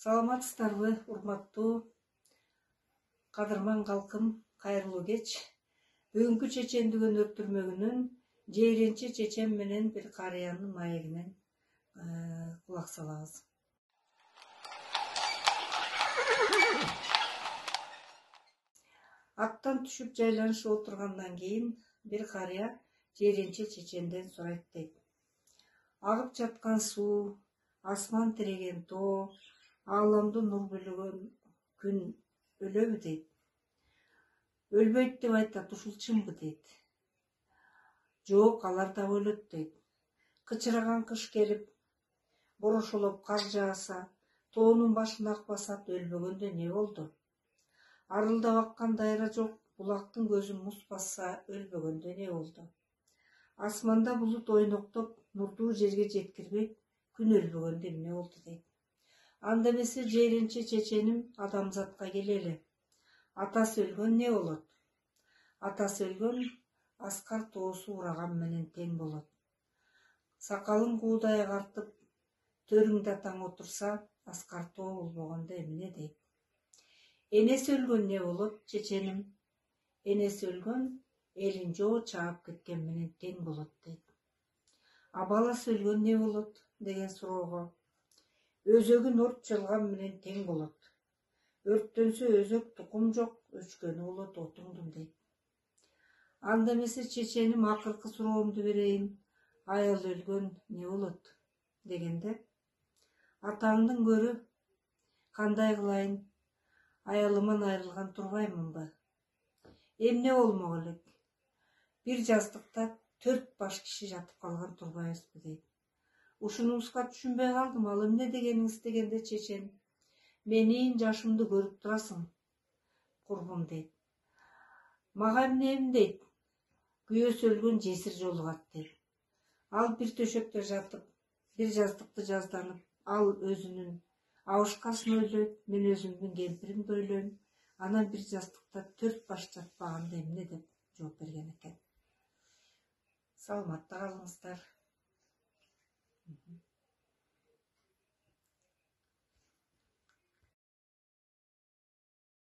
Саламатсыздарбы, урматтуу кадырман калкым, кайрылуу кеч. Бүгүнкү чечендигин өктүрмөгүнүн жээренчи чечен менен бир карыянын маегинен кулак салабыз. Аттан түшүп жайланышып отургандан кийин бир карыя жээренчи чеченден сурайт дейт. Агып жаткан суу, асман тиреген тоо, ааламды нур бөлөгөн күн өлөбү дейт. Өлбөйт деп айтат, ушул чынбы дейт. Жок, алар дагы өлөт дейт. Кычыраган кыш келип, борошолоп кар жааса, тоонун башын ак басат, өлбөгөндө не болду? Арылдап аккан дайра жок, булактын көзүн муз басса, өлбөгөндө не болду? Асманда булут ойноктоп, нурду жерге жеткирбей, күн өлбөгөндө эмне болду дейт. Анда эмесе жээренчи чеченим адамзатка келели. Атасы өлгөн не болот? Атасы өлгөн аскар тоосу ураган менен тең болот. Сакалың куудай агартып, төрүңдө атаң отурса, аскар тоо болбогондо эмне дейт. Энеси өлгөн не болот, чеченим? Энеси өлгөн элин жоо чаап кеткен менен тең болот дейт. А баласы өлгөн не болот деген суроого, өзөгүн өрт жалган менен тең болот. Өрттөнсө өзөк тукум жок, өчкөнү болот отуңдун дейт. Анда эмесе чеченим акыркы суроомду берейин, аял өлгөн не болот дегенде, атамдын көрү кандай кылайын, аялыман айрылган турбаймынбы? Эмне болмок элек? Бир жастыкта 4 баш киши жатып калган турбайбызбы дейт. Ушунубузга түшүнбөй калдым, ал эмне дегениңиз дегенде чечен, менин жашымды көрүп турасың, курбум дейт. Мага эмне дейт, күйөөсү өлгөн жесир жолугат дейт. Ал бир төшөктө жатып, бир жастыкты жазданып, ал өзүнүн абышкасын ойлойт, мен өзүмдүн кемпиримди ойлойм, анан бир жастыкта 4 баш жатпаганда эмне деп жооп берген экен. Саламатта калыңыздар.